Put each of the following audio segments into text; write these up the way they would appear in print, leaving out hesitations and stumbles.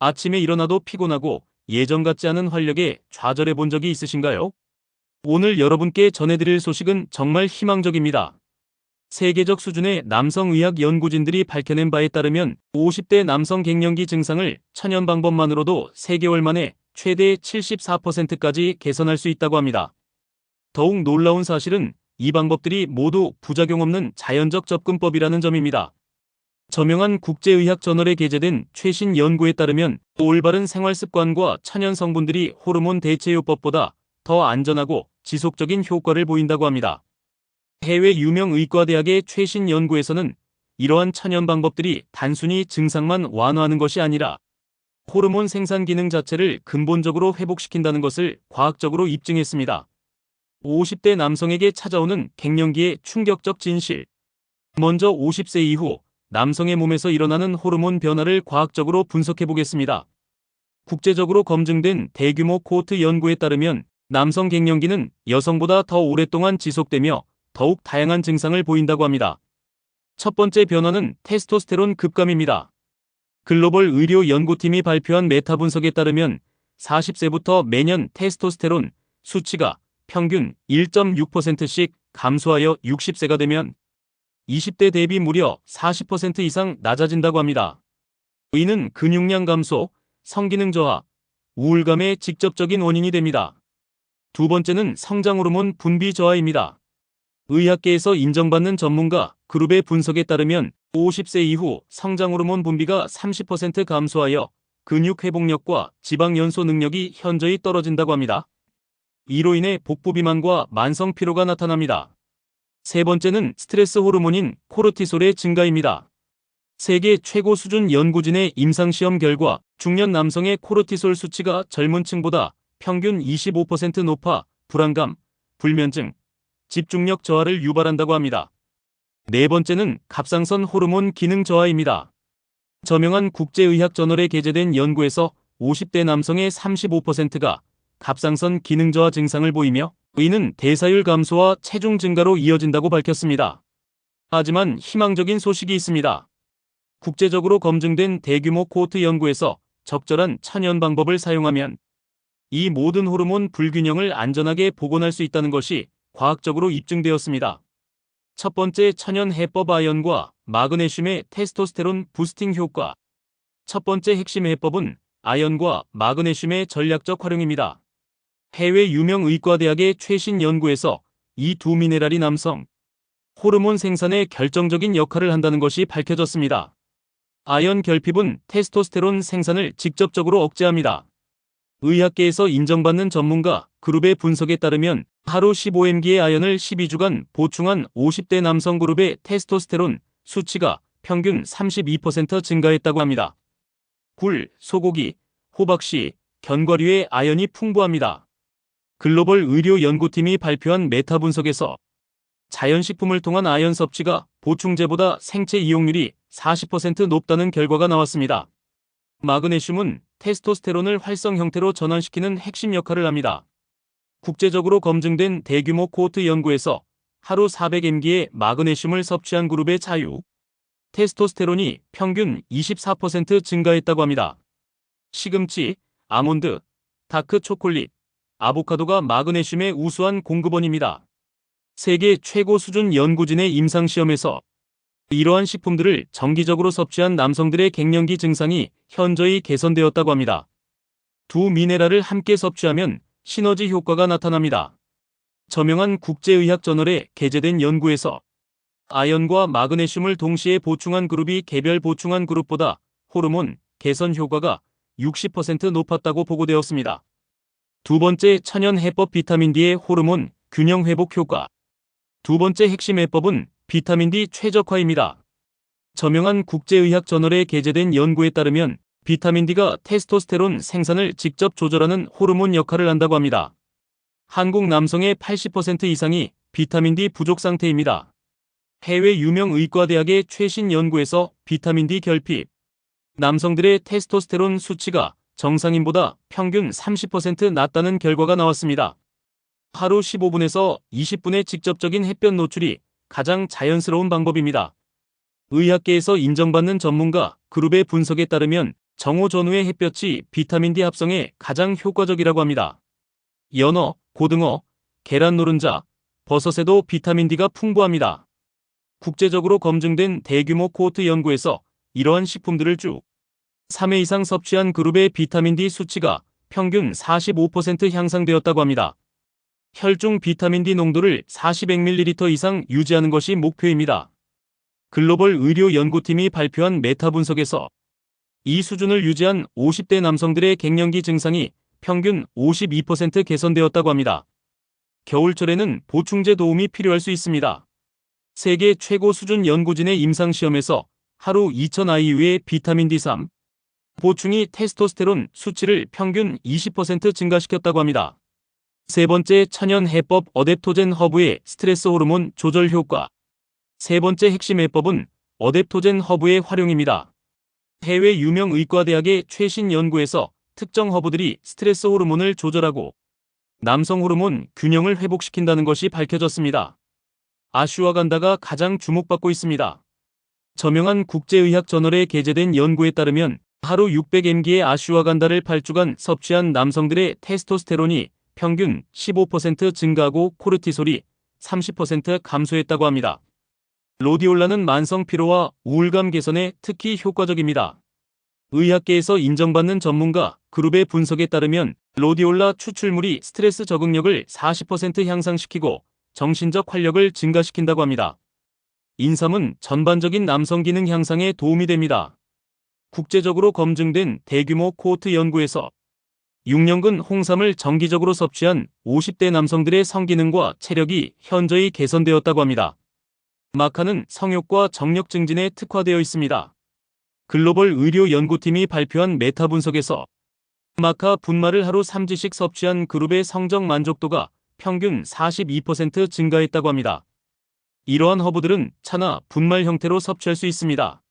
아침에 일어나도 피곤하고 예전 같지 않은 활력에 좌절해 본 적이 있으신가요? 오늘 여러분께 전해드릴 소식은 정말 희망적입니다. 세계적 수준의 남성의학 연구진들이 밝혀낸 바에 따르면 50대 남성 갱년기 증상을 천연 방법만으로도 3개월 만에 최대 74%까지 개선할 수 있다고 합니다. 더욱 놀라운 사실은 이 방법들이 모두 부작용 없는 자연적 접근법이라는 점입니다. 저명한 국제의학 저널에 게재된 최신 연구에 따르면 올바른 생활 습관과 천연 성분들이 호르몬 대체요법보다 더 안전하고 지속적인 효과를 보인다고 합니다. 해외 유명 의과대학의 최신 연구에서는 이러한 천연 방법들이 단순히 증상만 완화하는 것이 아니라 호르몬 생산 기능 자체를 근본적으로 회복시킨다는 것을 과학적으로 입증했습니다. 50대 남성에게 찾아오는 갱년기의 충격적 진실. 먼저 50세 이후 남성의 몸에서 일어나는 호르몬 변화를 과학적으로 분석해 보겠습니다. 국제적으로 검증된 대규모 코호트 연구에 따르면 남성 갱년기는 여성보다 더 오랫동안 지속되며 더욱 다양한 증상을 보인다고 합니다. 첫 번째 변화는 테스토스테론 급감입니다. 글로벌 의료 연구팀이 발표한 메타 분석에 따르면 40세부터 매년 테스토스테론 수치가 평균 1.6%씩 감소하여 60세가 되면 20대 대비 무려 40% 이상 낮아진다고 합니다. 이는 근육량 감소, 성기능 저하, 우울감의 직접적인 원인이 됩니다. 두 번째는 성장호르몬 분비 저하입니다. 의학계에서 인정받는 전문가 그룹의 분석에 따르면 50세 이후 성장호르몬 분비가 30% 감소하여 근육 회복력과 지방 연소 능력이 현저히 떨어진다고 합니다. 이로 인해 복부 비만과 만성 피로가 나타납니다. 세 번째는 스트레스 호르몬인 코르티솔의 증가입니다. 세계 최고 수준 연구진의 임상시험 결과 중년 남성의 코르티솔 수치가 젊은 층보다 평균 25% 높아 불안감, 불면증, 집중력 저하를 유발한다고 합니다. 네 번째는 갑상선 호르몬 기능 저하입니다. 저명한 국제의학 저널에 게재된 연구에서 50대 남성의 35%가 갑상선 기능 저하 증상을 보이며 이는 대사율 감소와 체중 증가로 이어진다고 밝혔습니다. 하지만 희망적인 소식이 있습니다. 국제적으로 검증된 대규모 코호트 연구에서 적절한 천연 방법을 사용하면 이 모든 호르몬 불균형을 안전하게 복원할 수 있다는 것이 과학적으로 입증되었습니다. 첫 번째 천연 해법 아연과 마그네슘의 테스토스테론 부스팅 효과. 첫 번째 핵심 해법은 아연과 마그네슘의 전략적 활용입니다. 해외 유명 의과대학의 최신 연구에서 이 두 미네랄이 남성 호르몬 생산에 결정적인 역할을 한다는 것이 밝혀졌습니다. 아연 결핍은 테스토스테론 생산을 직접적으로 억제합니다. 의학계에서 인정받는 전문가 그룹의 분석에 따르면 하루 15mg의 아연을 12주간 보충한 50대 남성 그룹의 테스토스테론 수치가 평균 32% 증가했다고 합니다. 굴, 소고기, 호박씨, 견과류의 아연이 풍부합니다. 글로벌 의료 연구팀이 발표한 메타 분석에서 자연식품을 통한 아연 섭취가 보충제보다 생체 이용률이 40% 높다는 결과가 나왔습니다. 마그네슘은 테스토스테론을 활성 형태로 전환시키는 핵심 역할을 합니다. 국제적으로 검증된 대규모 코호트 연구에서 하루 400mg의 마그네슘을 섭취한 그룹의 자유 테스토스테론이 평균 24% 증가했다고 합니다. 시금치, 아몬드, 다크 초콜릿, 아보카도가 마그네슘의 우수한 공급원입니다. 세계 최고 수준 연구진의 임상시험에서 이러한 식품들을 정기적으로 섭취한 남성들의 갱년기 증상이 현저히 개선되었다고 합니다. 두 미네랄을 함께 섭취하면 시너지 효과가 나타납니다. 저명한 국제의학 저널에 게재된 연구에서 아연과 마그네슘을 동시에 보충한 그룹이 개별 보충한 그룹보다 호르몬 개선 효과가 60% 높았다고 보고되었습니다. 두 번째 천연 해법 비타민 D의 호르몬 균형 회복 효과. 두 번째 핵심 해법은 비타민 D 최적화입니다. 저명한 국제의학 저널에 게재된 연구에 따르면 비타민 D가 테스토스테론 생산을 직접 조절하는 호르몬 역할을 한다고 합니다. 한국 남성의 80% 이상이 비타민 D 부족 상태입니다. 해외 유명 의과대학의 최신 연구에서 비타민 D 결핍, 남성들의 테스토스테론 수치가 정상인보다 평균 30% 낮다는 결과가 나왔습니다. 하루 15분에서 20분의 직접적인 햇볕 노출이 가장 자연스러운 방법입니다. 의학계에서 인정받는 전문가 그룹의 분석에 따르면 정오 전후의 햇볕이 비타민 D 합성에 가장 효과적이라고 합니다. 연어, 고등어, 계란 노른자, 버섯에도 비타민 D가 풍부합니다. 국제적으로 검증된 대규모 코호트 연구에서 이러한 식품들을 쭉 3회 이상 섭취한 그룹의 비타민 D 수치가 평균 45% 향상되었다고 합니다. 혈중 비타민 D 농도를 40ml 이상 유지하는 것이 목표입니다. 글로벌 의료 연구팀이 발표한 메타 분석에서 이 수준을 유지한 50대 남성들의 갱년기 증상이 평균 52% 개선되었다고 합니다. 겨울철에는 보충제 도움이 필요할 수 있습니다. 세계 최고 수준 연구진의 임상시험에서 하루 2000IU의 비타민 D3 보충이 테스토스테론 수치를 평균 20% 증가시켰다고 합니다. 세 번째, 천연 해법 어댑토젠 허브의 스트레스 호르몬 조절 효과. 세 번째 핵심 해법은 어댑토젠 허브의 활용입니다. 해외 유명 의과대학의 최신 연구에서 특정 허브들이 스트레스 호르몬을 조절하고 남성 호르몬 균형을 회복시킨다는 것이 밝혀졌습니다. 아슈와간다가 가장 주목받고 있습니다. 저명한 국제의학 저널에 게재된 연구에 따르면 하루 600mg의 아슈와간다를 8주간 섭취한 남성들의 테스토스테론이 평균 15% 증가하고 코르티솔이 30% 감소했다고 합니다. 로디올라는 만성 피로와 우울감 개선에 특히 효과적입니다. 의학계에서 인정받는 전문가 그룹의 분석에 따르면 로디올라 추출물이 스트레스 적응력을 40% 향상시키고 정신적 활력을 증가시킨다고 합니다. 인삼은 전반적인 남성 기능 향상에 도움이 됩니다. 국제적으로 검증된 대규모 코호트 연구에서 6년근 홍삼을 정기적으로 섭취한 50대 남성들의 성기능과 체력이 현저히 개선되었다고 합니다. 마카는 성욕과 정력 증진에 특화되어 있습니다. 글로벌 의료 연구팀이 발표한 메타 분석에서 마카 분말을 하루 3지씩 섭취한 그룹의 성적 만족도가 평균 42% 증가했다고 합니다. 이러한 허브들은 차나 분말 형태로 섭취할 수 있습니다.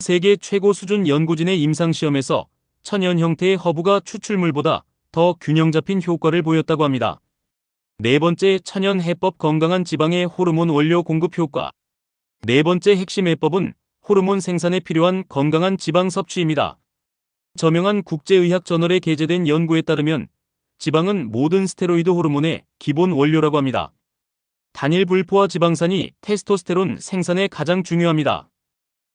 세계 최고 수준 연구진의 임상시험에서 천연 형태의 허브가 추출물보다 더 균형 잡힌 효과를 보였다고 합니다. 네 번째, 천연 해법 건강한 지방의 호르몬 원료 공급 효과. 네 번째 핵심 해법은 호르몬 생산에 필요한 건강한 지방 섭취입니다. 저명한 국제의학 저널에 게재된 연구에 따르면 지방은 모든 스테로이드 호르몬의 기본 원료라고 합니다. 단일 불포화 지방산이 테스토스테론 생산에 가장 중요합니다.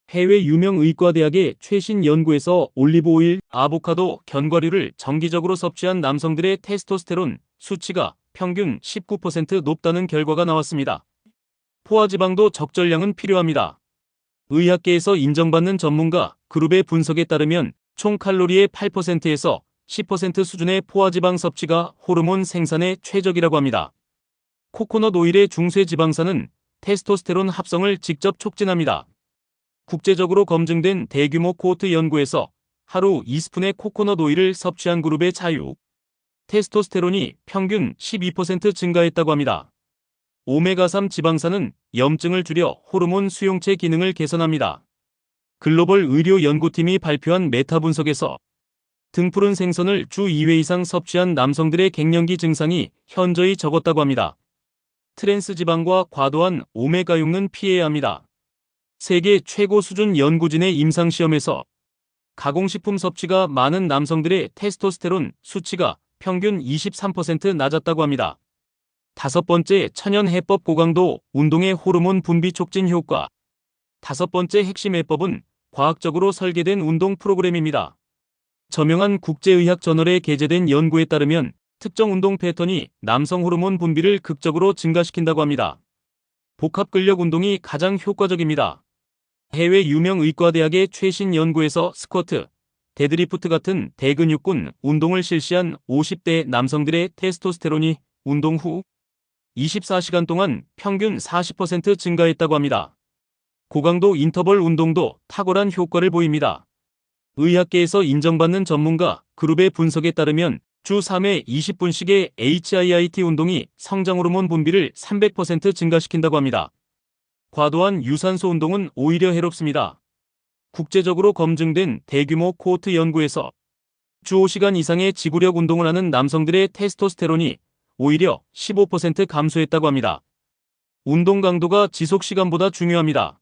해외 유명 의과대학의 최신 연구에서 올리브오일, 아보카도, 견과류를 정기적으로 섭취한 남성들의 테스토스테론 수치가 평균 19% 높다는 결과가 나왔습니다. 포화지방도 적절량은 필요합니다. 의학계에서 인정받는 전문가 그룹의 분석에 따르면 총 칼로리의 8%에서 10% 수준의 포화지방 섭취가 호르몬 생산에 최적이라고 합니다. 코코넛 오일의 중쇄 지방산은 테스토스테론 합성을 직접 촉진합니다. 국제적으로 검증된 대규모 코호트 연구에서 하루 2스푼의 코코넛 오일을 섭취한 그룹의 자유 테스토스테론이 평균 12% 증가했다고 합니다. 오메가3 지방산은 염증을 줄여 호르몬 수용체 기능을 개선합니다. 글로벌 의료 연구팀이 발표한 메타 분석에서 등푸른 생선을 주 2회 이상 섭취한 남성들의 갱년기 증상이 현저히 적었다고 합니다. 트랜스 지방과 과도한 오메가6는 피해야 합니다. 세계 최고 수준 연구진의 임상시험에서 가공식품 섭취가 많은 남성들의 테스토스테론 수치가 평균 23% 낮았다고 합니다. 다섯 번째, 천연 해법 고강도 운동의 호르몬 분비 촉진 효과. 다섯 번째 핵심 해법은 과학적으로 설계된 운동 프로그램입니다. 저명한 국제의학 저널에 게재된 연구에 따르면 특정 운동 패턴이 남성 호르몬 분비를 극적으로 증가시킨다고 합니다. 복합 근력 운동이 가장 효과적입니다. 해외 유명 의과대학의 최신 연구에서 스쿼트, 데드리프트 같은 대근육군 운동을 실시한 50대 남성들의 테스토스테론이 운동 후 24시간 동안 평균 40% 증가했다고 합니다. 고강도 인터벌 운동도 탁월한 효과를 보입니다. 의학계에서 인정받는 전문가 그룹의 분석에 따르면 주 3회 20분씩의 HIIT 운동이 성장 호르몬 분비를 300% 증가시킨다고 합니다. 과도한 유산소 운동은 오히려 해롭습니다. 국제적으로 검증된 대규모 코호트 연구에서 주 5시간 이상의 지구력 운동을 하는 남성들의 테스토스테론이 오히려 15% 감소했다고 합니다. 운동 강도가 지속 시간보다 중요합니다.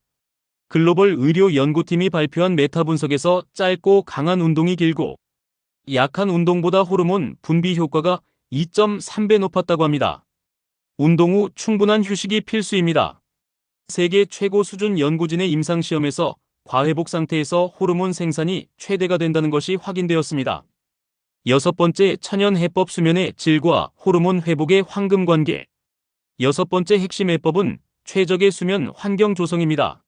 글로벌 의료 연구팀이 발표한 메타 분석에서 짧고 강한 운동이 길고 약한 운동보다 호르몬 분비 효과가 2.3배 높았다고 합니다. 운동 후 충분한 휴식이 필수입니다. 세계 최고 수준 연구진의 임상시험에서 과회복 상태에서 호르몬 생산이 최대가 된다는 것이 확인되었습니다. 여섯 번째, 천연 해법 수면의 질과 호르몬 회복의 황금 관계. 여섯 번째 핵심 해법은 최적의 수면 환경 조성입니다.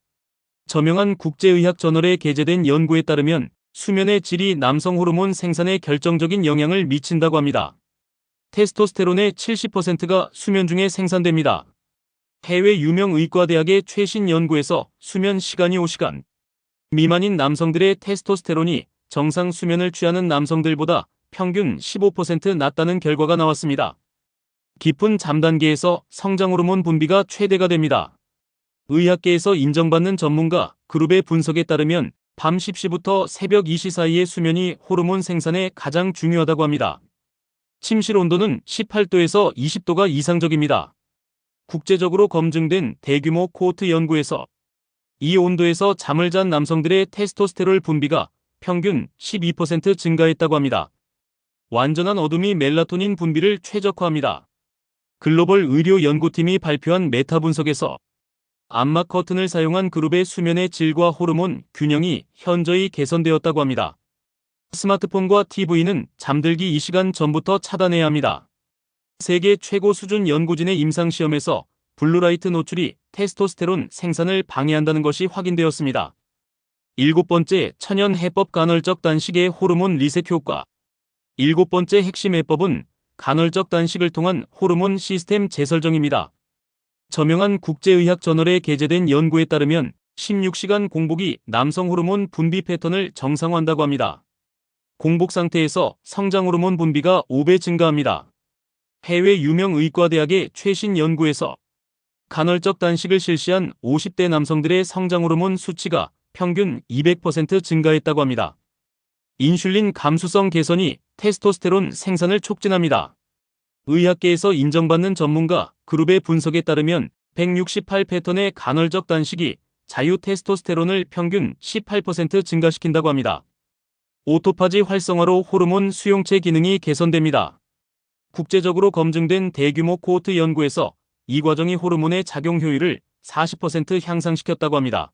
저명한 국제의학 저널에 게재된 연구에 따르면 수면의 질이 남성 호르몬 생산에 결정적인 영향을 미친다고 합니다. 테스토스테론의 70%가 수면 중에 생산됩니다. 해외 유명 의과대학의 최신 연구에서 수면 시간이 5시간 미만인 남성들의 테스토스테론이 정상 수면을 취하는 남성들보다 평균 15% 낮다는 결과가 나왔습니다. 깊은 잠 단계에서 성장 호르몬 분비가 최대가 됩니다. 의학계에서 인정받는 전문가 그룹의 분석에 따르면 밤 10시부터 새벽 2시 사이의 수면이 호르몬 생산에 가장 중요하다고 합니다. 침실 온도는 18도에서 20도가 이상적입니다. 국제적으로 검증된 대규모 코호트 연구에서 이 온도에서 잠을 잔 남성들의 테스토스테론 분비가 평균 12% 증가했다고 합니다. 완전한 어둠이 멜라토닌 분비를 최적화합니다. 글로벌 의료 연구팀이 발표한 메타 분석에서 암막 커튼을 사용한 그룹의 수면의 질과 호르몬 균형이 현저히 개선되었다고 합니다. 스마트폰과 TV는 잠들기 2시간 전부터 차단해야 합니다. 세계 최고 수준 연구진의 임상시험에서 블루라이트 노출이 테스토스테론 생산을 방해한다는 것이 확인되었습니다. 일곱 번째, 천연 해법 간헐적 단식의 호르몬 리셋 효과. 일곱 번째 핵심 해법은 간헐적 단식을 통한 호르몬 시스템 재설정입니다. 저명한 국제의학 저널에 게재된 연구에 따르면 16시간 공복이 남성 호르몬 분비 패턴을 정상화한다고 합니다. 공복 상태에서 성장 호르몬 분비가 5배 증가합니다. 해외 유명 의과대학의 최신 연구에서 간헐적 단식을 실시한 50대 남성들의 성장 호르몬 수치가 평균 200% 증가했다고 합니다. 인슐린 감수성 개선이 테스토스테론 생산을 촉진합니다. 의학계에서 인정받는 전문가 그룹의 분석에 따르면 168 패턴의 간헐적 단식이 자유 테스토스테론을 평균 18% 증가시킨다고 합니다. 오토파지 활성화로 호르몬 수용체 기능이 개선됩니다. 국제적으로 검증된 대규모 코호트 연구에서 이 과정이 호르몬의 작용 효율을 40% 향상시켰다고 합니다.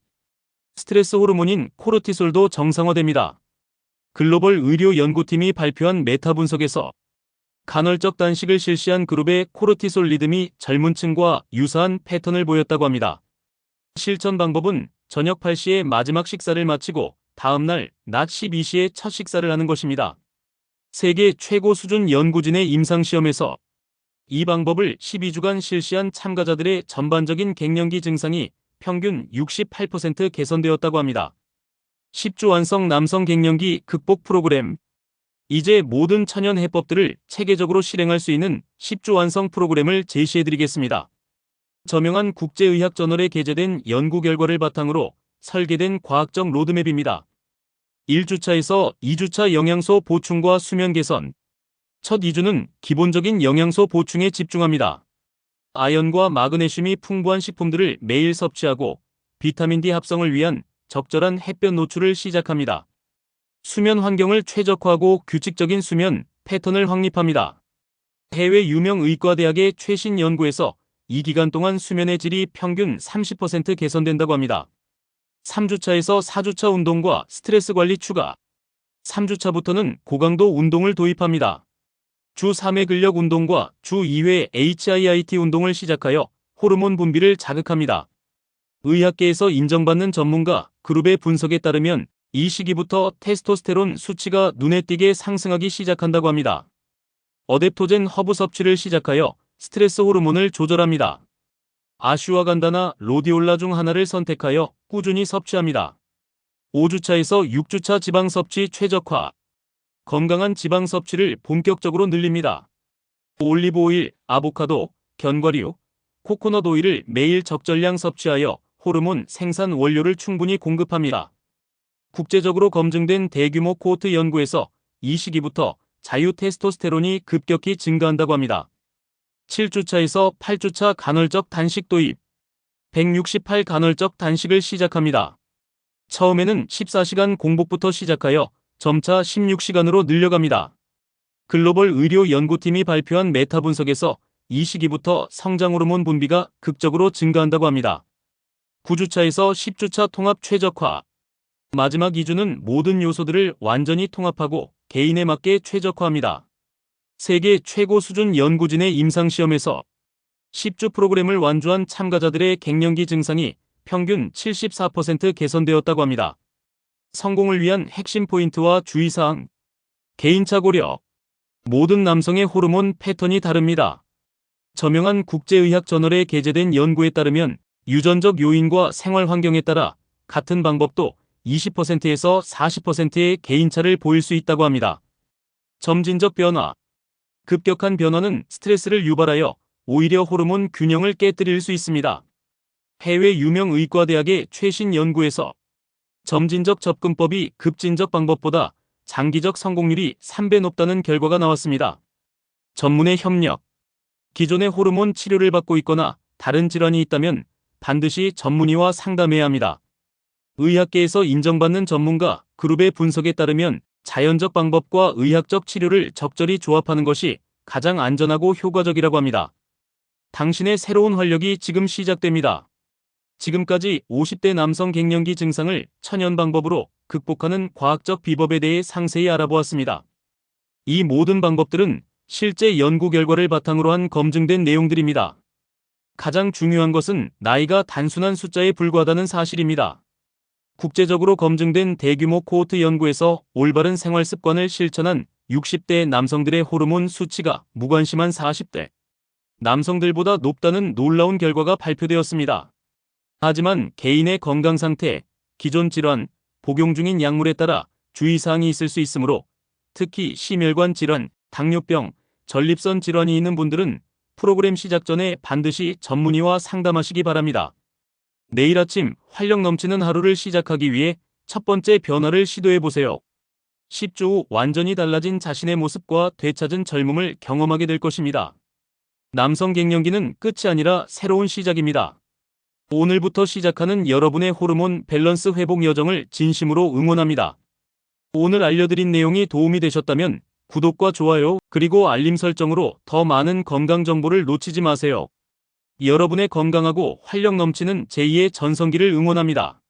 스트레스 호르몬인 코르티솔도 정상화됩니다. 글로벌 의료 연구팀이 발표한 메타 분석에서 간헐적 단식을 실시한 그룹의 코르티솔 리듬이 젊은 층과 유사한 패턴을 보였다고 합니다. 실천 방법은 저녁 8시에 마지막 식사를 마치고 다음날 낮 12시에 첫 식사를 하는 것입니다. 세계 최고 수준 연구진의 임상시험에서 이 방법을 12주간 실시한 참가자들의 전반적인 갱년기 증상이 평균 68% 개선되었다고 합니다. 10주 완성 남성 갱년기 극복 프로그램. 이제 모든 천연 해법들을 체계적으로 실행할 수 있는 10주 완성 프로그램을 제시해드리겠습니다. 저명한 국제의학 저널에 게재된 연구 결과를 바탕으로 설계된 과학적 로드맵입니다. 1주차에서 2주차 영양소 보충과 수면 개선. 첫 2주는 기본적인 영양소 보충에 집중합니다. 아연과 마그네슘이 풍부한 식품들을 매일 섭취하고 비타민 D 합성을 위한 적절한 햇볕 노출을 시작합니다. 수면 환경을 최적화하고 규칙적인 수면 패턴을 확립합니다. 해외 유명 의과대학의 최신 연구에서 이 기간 동안 수면의 질이 평균 30% 개선된다고 합니다. 3주차에서 4주차 운동과 스트레스 관리 추가. 3주차부터는 고강도 운동을 도입합니다. 주 3회 근력 운동과 주 2회 HIIT 운동을 시작하여 호르몬 분비를 자극합니다. 의학계에서 인정받는 전문가 그룹의 분석에 따르면 이 시기부터 테스토스테론 수치가 눈에 띄게 상승하기 시작한다고 합니다. 어댑토젠 허브 섭취를 시작하여 스트레스 호르몬을 조절합니다. 아슈와간다나 로디올라 중 하나를 선택하여 꾸준히 섭취합니다. 5주차에서 6주차 지방 섭취 최적화. 건강한 지방 섭취를 본격적으로 늘립니다. 올리브 오일, 아보카도, 견과류, 코코넛 오일을 매일 적절량 섭취하여 호르몬 생산 원료를 충분히 공급합니다. 국제적으로 검증된 대규모 코호트 연구에서 이 시기부터 자유 테스토스테론이 급격히 증가한다고 합니다. 7주차에서 8주차 간헐적 단식 도입. 168 간헐적 단식을 시작합니다. 처음에는 14시간 공복부터 시작하여 점차 16시간으로 늘려갑니다. 글로벌 의료 연구팀이 발표한 메타 분석에서 이 시기부터 성장 호르몬 분비가 극적으로 증가한다고 합니다. 9주차에서 10주차 통합 최적화. 마지막 2주는 모든 요소들을 완전히 통합하고 개인에 맞게 최적화합니다. 세계 최고 수준 연구진의 임상시험에서 10주 프로그램을 완주한 참가자들의 갱년기 증상이 평균 74% 개선되었다고 합니다. 성공을 위한 핵심 포인트와 주의사항. 개인차 고려. 모든 남성의 호르몬 패턴이 다릅니다. 저명한 국제의학 저널에 게재된 연구에 따르면 유전적 요인과 생활 환경에 따라 같은 방법도 20%에서 40%의 개인차를 보일 수 있다고 합니다. 점진적 변화. 급격한 변화는 스트레스를 유발하여 오히려 호르몬 균형을 깨뜨릴 수 있습니다. 해외 유명 의과대학의 최신 연구에서 점진적 접근법이 급진적 방법보다 장기적 성공률이 3배 높다는 결과가 나왔습니다. 전문의 협력. 기존의 호르몬 치료를 받고 있거나 다른 질환이 있다면 반드시 전문의와 상담해야 합니다. 의학계에서 인정받는 전문가 그룹의 분석에 따르면 자연적 방법과 의학적 치료를 적절히 조합하는 것이 가장 안전하고 효과적이라고 합니다. 당신의 새로운 활력이 지금 시작됩니다. 지금까지 50대 남성 갱년기 증상을 천연 방법으로 극복하는 과학적 비법에 대해 상세히 알아보았습니다. 이 모든 방법들은 실제 연구 결과를 바탕으로 한 검증된 내용들입니다. 가장 중요한 것은 나이가 단순한 숫자에 불과하다는 사실입니다. 국제적으로 검증된 대규모 코호트 연구에서 올바른 생활 습관을 실천한 60대 남성들의 호르몬 수치가 무관심한 40대 남성들보다 높다는 놀라운 결과가 발표되었습니다. 하지만 개인의 건강 상태, 기존 질환, 복용 중인 약물에 따라 주의사항이 있을 수 있으므로 특히 심혈관 질환, 당뇨병, 전립선 질환이 있는 분들은 프로그램 시작 전에 반드시 전문의와 상담하시기 바랍니다. 내일 아침 활력 넘치는 하루를 시작하기 위해 첫 번째 변화를 시도해보세요. 10주 후 완전히 달라진 자신의 모습과 되찾은 젊음을 경험하게 될 것입니다. 남성 갱년기는 끝이 아니라 새로운 시작입니다. 오늘부터 시작하는 여러분의 호르몬 밸런스 회복 여정을 진심으로 응원합니다. 오늘 알려드린 내용이 도움이 되셨다면 구독과 좋아요 그리고 알림 설정으로 더 많은 건강 정보를 놓치지 마세요. 여러분의 건강하고 활력 넘치는 제2의 전성기를 응원합니다.